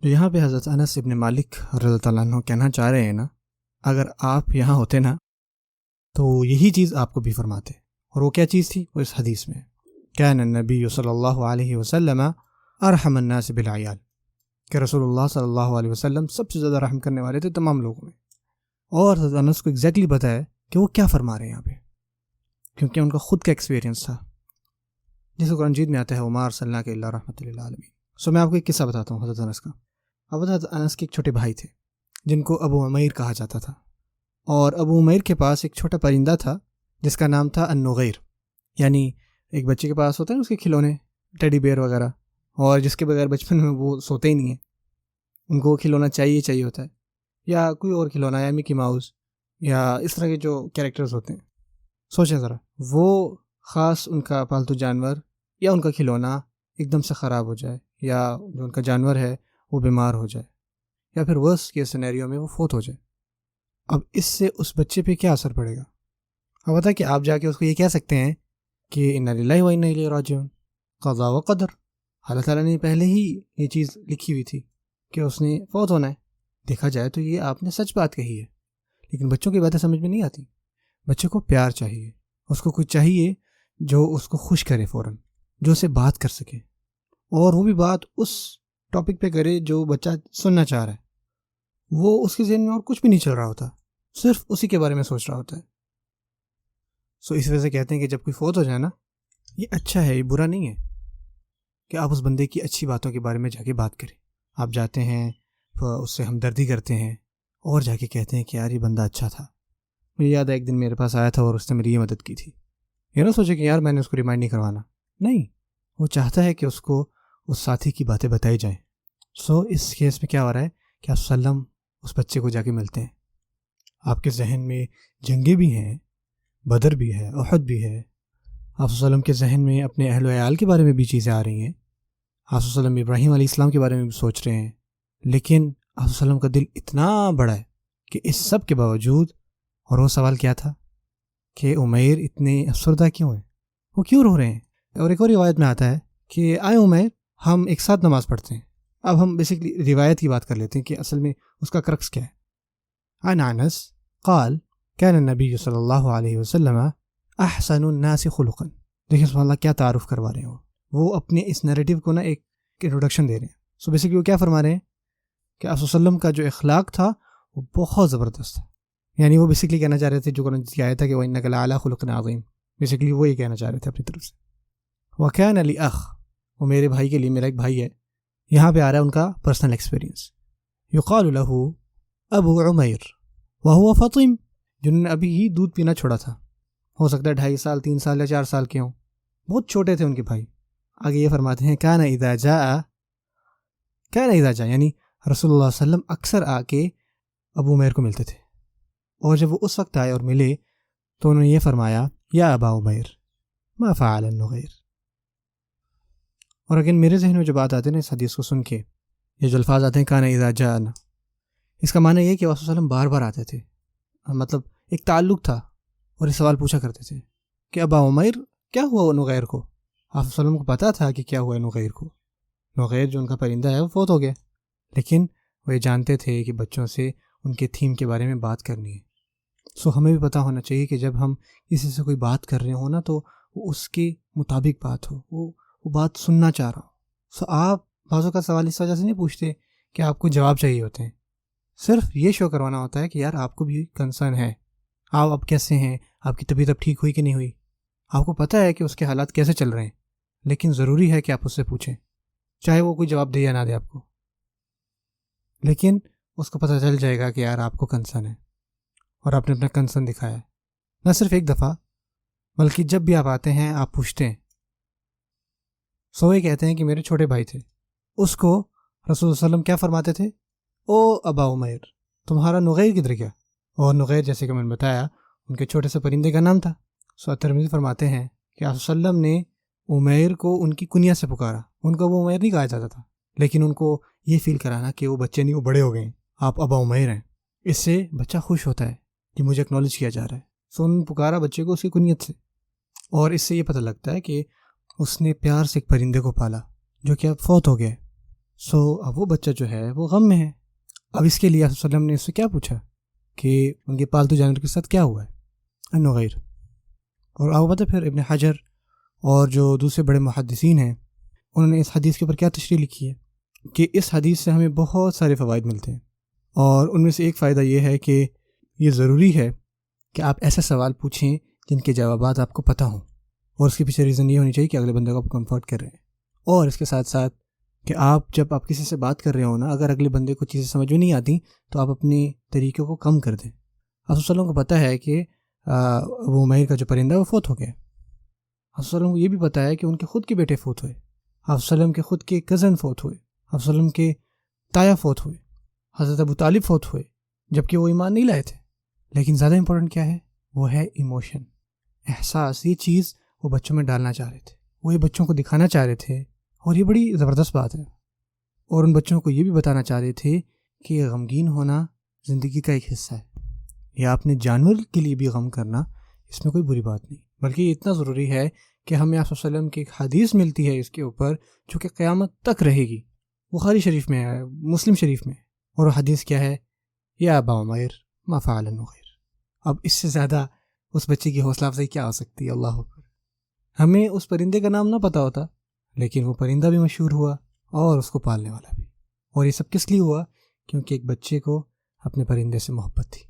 تو یہاں پہ حضرت انس ابن مالک رضی اللہ عنہ کہنا چاہ رہے ہیں نا، اگر آپ یہاں ہوتے نا تو یہی چیز آپ کو بھی فرماتے. اور وہ کیا چیز تھی؟ وہ اس حدیث میں کان النبی صلی اللہ علیہ وسلم ارحم الناس بالعیال، کہ رسول اللہ صلی اللہ علیہ وسلم سب سے زیادہ رحم کرنے والے تھے تمام لوگوں میں. اور حضرت انس کو ایگزیکٹلی پتہ ہے کہ وہ کیا فرما رہے ہیں یہاں پہ، کیونکہ ان کا خود کا ایکسپیرینس تھا، جس کو قرآن مجید میں آتا ہے وما ارسلناک الا رحمۃ للعالمین. سو میں آپ کو ایک قصہ بتاتا ہوں حضرت انس کا. اب حضرت انس کے ایک چھوٹے بھائی تھے جن کو ابو عمیر کہا جاتا تھا، اور ابو عمیر کے پاس ایک چھوٹا پرندہ تھا جس کا نام تھا النغیر. یعنی ایک بچے کے پاس ہوتا ہے اس کے کھلونے، ٹیڈی بیئر وغیرہ، اور جس کے بغیر بچپن میں وہ سوتے ہی نہیں ہیں، ان کو کھلونا چاہیے ہوتا ہے، یا کوئی اور کھلونا، یا مکی ماؤس، یا اس طرح کے جو کیریکٹرز ہوتے ہیں. سوچیں ذرا، وہ خاص ان کا پالتو جانور یا ان کا کھلونا ایک دم سے خراب ہو جائے، یا جو ان کا جانور ہے وہ بیمار ہو جائے، یا پھر ورس کے سینیریو میں وہ فوت ہو جائے. اب اس سے اس بچے پہ کیا اثر پڑے گا؟ اب بتا کہ آپ جا کے اس کو یہ کہہ سکتے ہیں کہ انا للہ و انا الیہ راجعون، قضا و قدر، اللہ تعالیٰ نے پہلے ہی یہ چیز لکھی ہوئی تھی کہ اس نے فوت ہونا ہے. دیکھا جائے تو یہ آپ نے سچ بات کہی ہے، لیکن بچوں کی باتیں سمجھ میں نہیں آتی. بچے کو پیار چاہیے، اس کو کچھ چاہیے جو اس کو خوش کرے فوراً، جو اسے بات کر سکے، اور وہ بھی بات اس ٹاپک پہ کرے جو بچہ سننا چاہ رہا ہے. وہ اس کے ذہن میں اور کچھ بھی نہیں چل رہا ہوتا، صرف اسی کے بارے میں سوچ رہا ہوتا ہے. سو اس وجہ سے کہتے ہیں کہ جب کوئی فوت ہو جائے نا، یہ اچھا ہے، یہ برا نہیں ہے کہ آپ اس بندے کی اچھی باتوں کے بارے میں جا کے بات کریں. آپ جاتے ہیں، اس سے ہمدردی کرتے ہیں، اور جا کے کہتے ہیں کہ یار یہ بندہ اچھا تھا. مجھے یاد ہے ایک دن میرے پاس آیا تھا اور اس نے میری یہ مدد کی تھی. یہ نہ سوچے کہ یار میں نے اس کو ریمائنڈ نہیں کروانا، نہیں، وہ چاہتا ہے کہ اس کو اس ساتھی کی باتیں بتائی جائیں. سو اس کیس میں کیا ہو رہا ہے کہ آپ وسلم اس بچے کو جا کے ملتے ہیں. آپ کے ذہن میں جنگیں بھی ہیں، بدر بھی ہے، احد بھی ہے. آپ وسلم کے ذہن میں اپنے اہل و عیال کے بارے میں بھی چیزیں آ رہی ہیں. آپ وسلم ابراہیم علیہ السلام کے بارے میں بھی سوچ رہے ہیں. لیکن آپ وسلم کا دل اتنا بڑا ہے کہ اس سب کے باوجود، اور وہ سوال کیا تھا کہ عمیر اتنے افسردہ کیوں ہیں، وہ کیوں رو رہے ہیں. اور ایک اور روایت میں آتا ہے کہ آئے عمیر، ہم ایک ساتھ نماز پڑھتے ہیں. اب ہم بیسکلی روایت کی بات کر لیتے ہیں کہ اصل میں اس کا کرکس کیا ہے. عن انس قال كان النبی صلی اللہ علیہ وسلم احسن الناس خلقا. دیکھیں سبحان اللہ کیا تعارف کروا رہے ہیں وہ اپنے اس نیریٹیو کو نا ایک انٹروڈکشن دے رہے ہیں. سو بیسکلی وہ کیا فرما رہے ہیں کہ آپ وسلم کا جو اخلاق تھا وہ بہت زبردست تھا. یعنی وہ بیسکلی کہنا چاہ رہے تھے جو قرآن کی آیت ہے کہ وَإِنَّكَ لَعَلَىٰ خُلُقٍ عَظِيمٍ، بیسکلی وہ یہ کہنا چاہ رہے تھے اپنی طرف سے. وَكَانَ لِي أَخ، وہ میرے بھائی کے لیے، میرا ایک بھائی ہے. یہاں پہ آ رہا ہے ان کا پرسنل ایکسپیرینس. یقال له ابو عمیر وهو فطیم، جنہوں نے ابھی ہی دودھ پینا چھوڑا تھا. ہو سکتا ہے 2.5 سال 3 سال یا 4 سال کے ہوں، بہت چھوٹے تھے ان کے بھائی. آگے یہ فرماتے ہیں كان اذا جاء، یعنی رسول اللہ صلی اللہ علیہ وسلم اکثر آ کے ابو عمیر کو ملتے تھے. اور جب وہ اس وقت آئے اور ملے تو انہوں نے یہ فرمایا یا ابا عمیر ما فعل النغیر. اور اگر میرے ذہن میں جو بات آتے ہیں نا اس حدیث کو سن کے، یہ جو الفاظ آتے ہیں کان اذا جاءنا، اس کا معنی یہ کہ رسول اللہ بار بار آتے تھے، مطلب ایک تعلق تھا، اور یہ سوال پوچھا کرتے تھے کہ ابا عمیر کیا ہوا نغیر کو. آپ صلی اللہ علیہ وسلم کو پتا تھا کہ کیا ہوا نغیر کو. نغیر جو ان کا پرندہ ہے وہ فوت ہو گیا، لیکن وہ یہ جانتے تھے کہ بچوں سے ان کے تھیم کے بارے میں بات کرنی ہے. سو ہمیں بھی پتہ ہونا چاہیے کہ جب ہم کسی سے کوئی بات کر رہے ہوں نا تو وہ اس کے مطابق بات ہو، وہ بات سننا چاہ رہا ہو. سو آپ بعضوں کا سوال اس وجہ سے نہیں پوچھتے کہ آپ کو جواب چاہیے ہوتے ہیں، صرف یہ شو کروانا ہوتا ہے کہ یار آپ کو بھی کنسرن ہے، آپ اب کیسے ہیں، آپ کی طبیعت اب ٹھیک ہوئی کہ نہیں ہوئی. آپ کو پتہ ہے کہ اس کے حالات کیسے چل رہے ہیں، لیکن ضروری ہے کہ آپ اس سے پوچھیں، چاہے وہ کوئی جواب دے یا نہ دے آپ کو، لیکن اس کو پتہ چل جائے گا کہ یار آپ کو کنسرن ہے اور آپ نے اپنا کنسرن دکھایا ہے. نہ صرف ایک دفعہ بلکہ جب بھی آپ آتے ہیں آپ پوچھتے ہیں. سو یہ کہتے ہیں کہ میرے چھوٹے بھائی تھے، اس کو رسول اللہ صلی اللہ علیہ وسلم کیا فرماتے تھے، او ابا عمیر تمہارا نغیر کدھر گیا. اور نغیر جیسے کہ میں نے بتایا ان کے چھوٹے سے پرندے کا نام تھا. سو ترمذی فرماتے ہیں کہ آپ صلی اللہ علیہ وسلم نے عمیر کو ان کی کنیا سے پکارا. ان کو وہ عمیر نہیں کہا جاتا تھا، لیکن ان کو یہ فیل کرانا کہ وہ بچے نہیں، وہ بڑے ہو گئے ہیں، آپ ابا عمیر ہیں. اس سے بچہ خوش ہوتا ہے کہ مجھے اکنالج کیا جا رہا ہے. سو انہوں نے پکارا بچے کو اس کی کنیت سے، اور اس سے یہ پتہ لگتا ہے کہ اس نے پیار سے ایک پرندے کو پالا جو کہ اب فوت ہو گیا ہے. اب وہ بچہ جو ہے وہ غم میں ہے. اب اس کے لیے آپ صلی اللہ علیہ وسلم نے اس سے کیا پوچھا کہ ان کے پالتو جانور کے ساتھ کیا ہوا ہے غیر. اور آپ پتہ پھر ابن حجر اور جو دوسرے بڑے محدثین ہیں انہوں نے اس حدیث کے اوپر کیا تشریح لکھی ہے کہ اس حدیث سے ہمیں بہت سارے فوائد ملتے ہیں. اور ان میں سے ایک فائدہ یہ ہے کہ یہ ضروری ہے کہ آپ ایسے سوال پوچھیں جن کے جوابات آپ کو پتہ ہوں، اور اس کے پیچھے ریزن یہ ہونی چاہیے کہ اگلے بندے کو آپ کمفرٹ کر رہے ہیں. اور اس کے ساتھ ساتھ کہ جب آپ کسی سے بات کر رہے ہو نا، اگر اگلے بندے کو چیزیں سمجھ میں نہیں آتی تو آپ اپنے طریقوں کو کم کر دیں. آپ صلی اللہ علیہ وسلم کو پتہ ہے کہ وہ مہر کا جو پرندہ ہے وہ فوت ہو گیا. آپ صلی اللہ علیہ وسلم کو یہ بھی پتہ ہے کہ ان کے خود کے بیٹے فوت ہوئے، آپ صلی اللہ علیہ وسلم کے خود کے کزن فوت ہوئے، آپ صلی اللہ علیہ وسلم کے تایا فوت ہوئے، حضرت ابو طالب فوت ہوئے جبکہ وہ ایمان نہیں لائے تھے. لیکن زیادہ امپورٹنٹ کیا ہے؟ وہ ہے ایموشن، احساس. یہ چیز وہ بچوں میں ڈالنا چاہ رہے تھے، وہ یہ بچوں کو دکھانا چاہ رہے تھے، اور یہ بڑی زبردست بات ہے. اور ان بچوں کو یہ بھی بتانا چاہ رہے تھے کہ غمگین ہونا زندگی کا ایک حصہ ہے. یا اپنے جانور کے لیے بھی غم کرنا، اس میں کوئی بری بات نہیں، بلکہ یہ اتنا ضروری ہے کہ ہمیں آپ صلی اللہ علیہ وسلم کی ایک حدیث ملتی ہے اس کے اوپر جو کہ قیامت تک رہے گی. بخاری شریف میں ہے، مسلم شریف میں. اور وہ حدیث کیا ہے؟ یا ابا عمیر ما فعل النغیر. اب اس سے زیادہ اس بچے کی حوصلہ افزائی کیا ہو سکتی ہے؟ اللہ اکبر. ہمیں اس پرندے کا نام نہ پتہ ہوتا، لیکن وہ پرندہ بھی مشہور ہوا اور اس کو پالنے والا بھی. اور یہ سب کس لیے ہوا؟ کیونکہ ایک بچے کو اپنے پرندے سے محبت تھی.